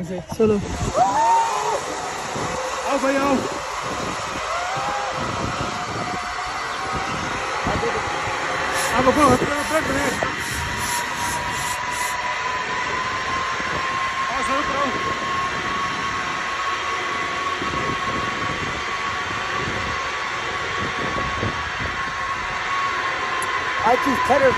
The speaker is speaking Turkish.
चलो आओ भाई आओ आप अपना ब्रेक ब्रेक आओ सर करो Ay, terör, terör,